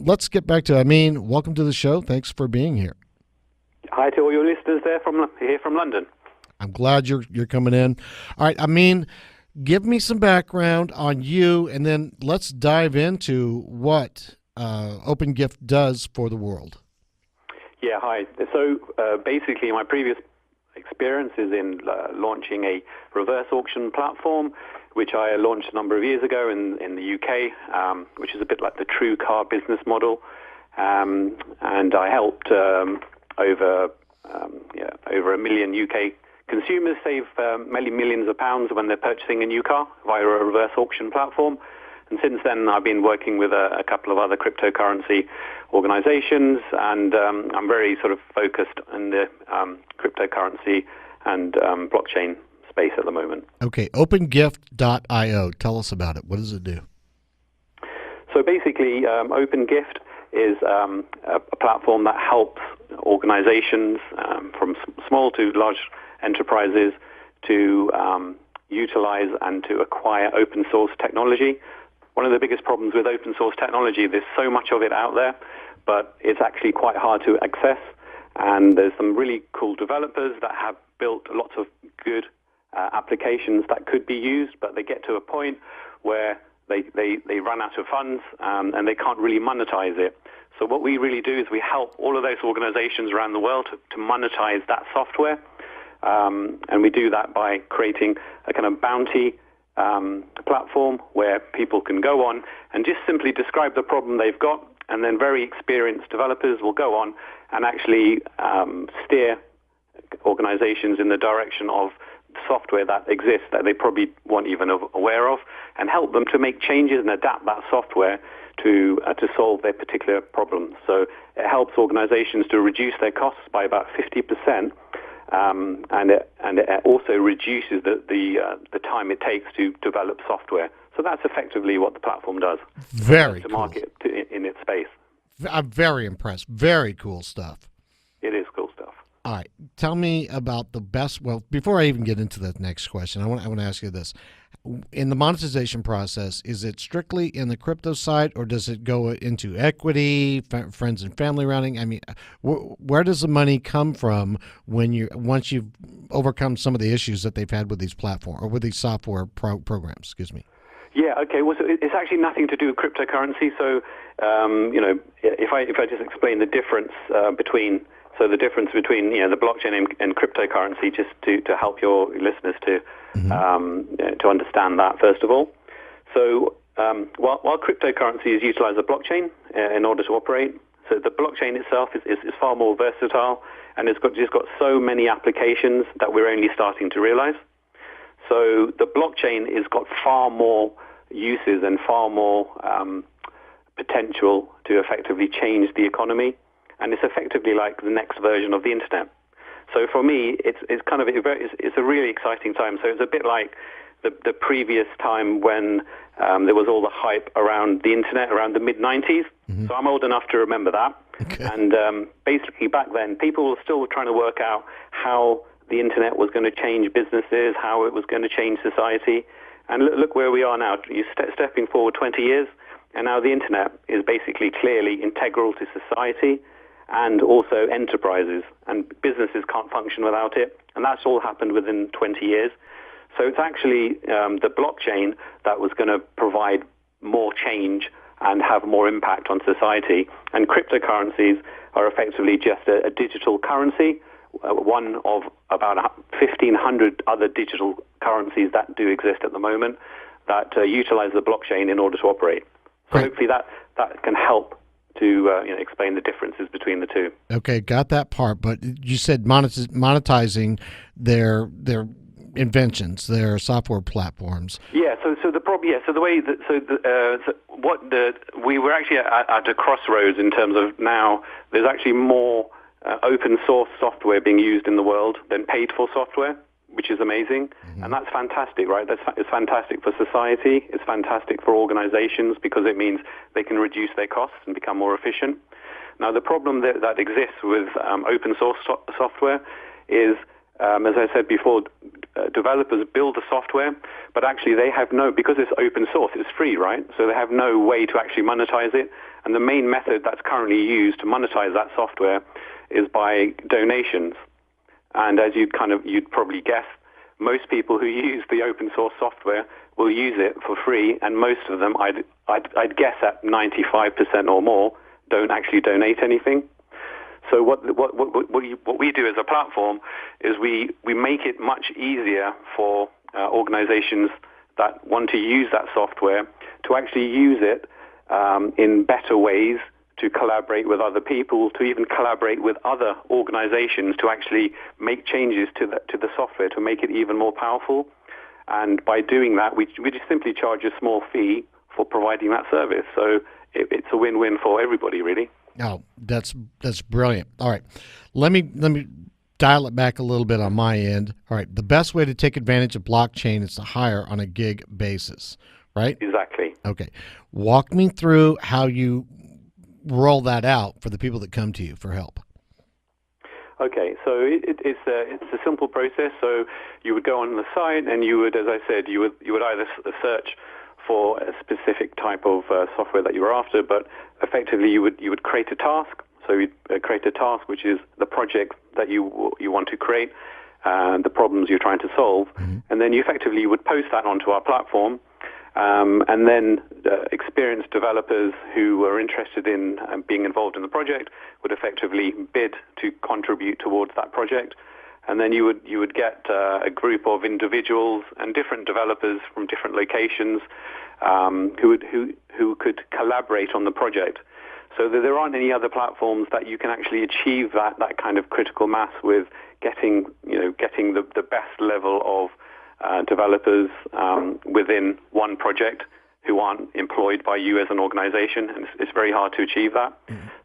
let's get back to Amin. Welcome to the show. Thanks for being here. Hi to all your listeners there from London. I'm glad you're coming in. All right, Amin, give me some background on you, and then let's dive into what OpenGift does for the world. Yeah, hi. So basically, my previous experience is in launching a reverse auction platform, which I launched a number of years ago in the UK, which is a bit like the true car business model. And I helped over 1 million UK consumers save many millions of pounds when they're purchasing a new car via a reverse auction platform. And since then, I've been working with a couple of other cryptocurrency organizations, and I'm very sort of focused in the cryptocurrency and blockchain space at the moment. Okay, OpenGift.io. Tell us about it. What does it do? So basically, OpenGift is a platform that helps organizations from small to large enterprises to utilize and to acquire open source technology. One of the biggest problems with open source technology, there's so much of it out there, but it's actually quite hard to access. And there's some really cool developers that have built lots of good applications that could be used, but they get to a point where they run out of funds and they can't really monetize it. So what we really do is we help all of those organizations around the world to monetize that software. And we do that by creating a kind of bounty platform where people can go on and just simply describe the problem they've got, and then very experienced developers will go on and actually steer organizations in the direction of software that exists that they probably weren't even aware of, and help them to make changes and adapt that software to solve their particular problems. So it helps organizations to reduce their costs by about 50%. And it also reduces the time it takes to develop software. So that's effectively what the platform does. Very to cool. market in its space. I'm very impressed. Very cool stuff. It is cool stuff. All right. Tell me about the best. Well, before I even get into the next question, I want to ask you this. In the monetization process, is it strictly in the crypto side, or does it go into equity, friends and family rounding? I mean, where does the money come from once you've overcome some of the issues that they've had with these platform or with these software programs? Excuse me. Yeah. Okay. Well, so it's actually nothing to do with cryptocurrency. So, if I just explain the difference between. So the difference between the blockchain and cryptocurrency, just to help your listeners to understand that first of all. So while cryptocurrencies utilize a blockchain in order to operate, so the blockchain itself is far more versatile, and it's just got so many applications that we're only starting to realize. So the blockchain has got far more uses and far more potential to effectively change the economy. And it's effectively like the next version of the internet. So for me, it's a really exciting time. So it's a bit like the previous time when there was all the hype around the internet around the mid-90s. Mm-hmm. So I'm old enough to remember that. Okay. And basically back then, people were still trying to work out how the internet was going to change businesses, how it was going to change society. And look where we are now. You're stepping forward 20 years, and now the internet is basically clearly integral to society and also enterprises, and businesses can't function without it. And that's all happened within 20 years. So it's actually the blockchain that was going to provide more change and have more impact on society. And cryptocurrencies are effectively just a digital currency, one of about 1,500 other digital currencies that do exist at the moment that utilize the blockchain in order to operate. So hopefully that can help to explain the differences between the two. Okay, got that part. But you said monetizing their inventions, their software platforms. Yeah. So the problem. Yeah. So the way that we were actually at a crossroads in terms of now there's actually more open source software being used in the world than paid for software, which is amazing. Mm-hmm. And that's fantastic, right? It's fantastic for society. It's fantastic for organizations because it means they can reduce their costs and become more efficient. Now, the problem that exists with open source software is as I said before, developers build the software, but actually they have because it's open source, it's free, right? So they have no way to actually monetize it. And the main method that's currently used to monetize that software is by donations. And as you'd probably guess, most people who use the open source software will use it for free, and most of them, I'd guess at 95% or more, don't actually donate anything. So what we do as a platform is we make it much easier for organizations that want to use that software to actually use it in better ways, to collaborate with other people, to even collaborate with other organizations to actually make changes to the software to make it even more powerful. And by doing that, we just simply charge a small fee for providing that service. So it's a win-win for everybody, really. Oh, that's brilliant. All right, let me dial it back a little bit on my end. All right, the best way to take advantage of blockchain is to hire on a gig basis, right? Exactly. Okay, walk me through how you roll that out for the people that come to you for help. Okay, so it's a simple process. So you would go on the site, and you would, as I said, you would either search for a specific type of software that you were after, but effectively you would create a task. So you create a task, which is the project that you want to create, and the problems you're trying to solve, and then you effectively would post that onto our platform, and then experienced developers who were interested in being involved in the project would effectively bid to contribute towards that project. And then you would get a group of individuals and different developers from different locations who could collaborate on the project. So that there aren't any other platforms that you can actually achieve that kind of critical mass with getting the best level of developers within one project who aren't employed by you as an organization. And it's very hard to achieve that.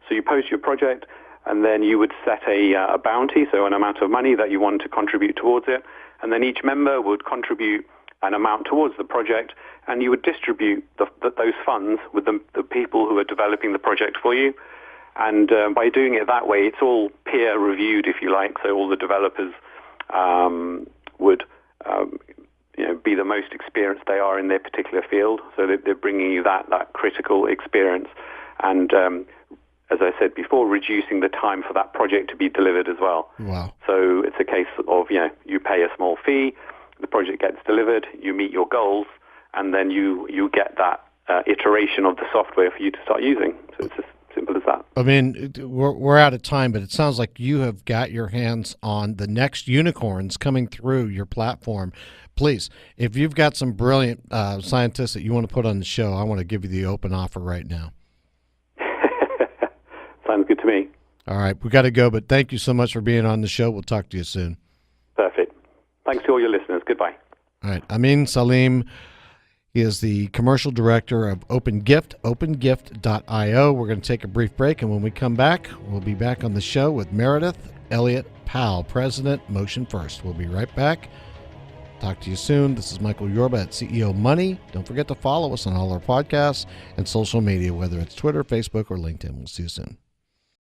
So you post your project, and then you would set a bounty, so an amount of money that you want to contribute towards it. And then each member would contribute an amount towards the project, and you would distribute those funds with the people who are developing the project for you. And by doing it that way, it's all peer-reviewed, if you like, so all the developers would be the most experienced they are in their particular field. So they're bringing you that critical experience. And as I said before, reducing the time for that project to be delivered as well. Wow. So it's a case of, you pay a small fee, the project gets delivered, you meet your goals, and then you get that iteration of the software for you to start using. So it's as simple as that. I mean, we're out of time, but it sounds like you have got your hands on the next unicorns coming through your platform. Please, if you've got some brilliant scientists that you want to put on the show, I want to give you the open offer right now. Sounds good to me. All right, we got to go, but thank you so much for being on the show. We'll talk to you soon. Perfect. Thanks to all your listeners. Goodbye. All right, Amin Saleem. He is the commercial director of OpenGift, opengift.io. We're going to take a brief break, and when we come back, we'll be back on the show with Meredith Elliott Powell, President, Motion First. We'll be right back. Talk to you soon. This is Michael Yorba at CEO Money. Don't forget to follow us on all our podcasts and social media, whether it's Twitter, Facebook, or LinkedIn. We'll see you soon.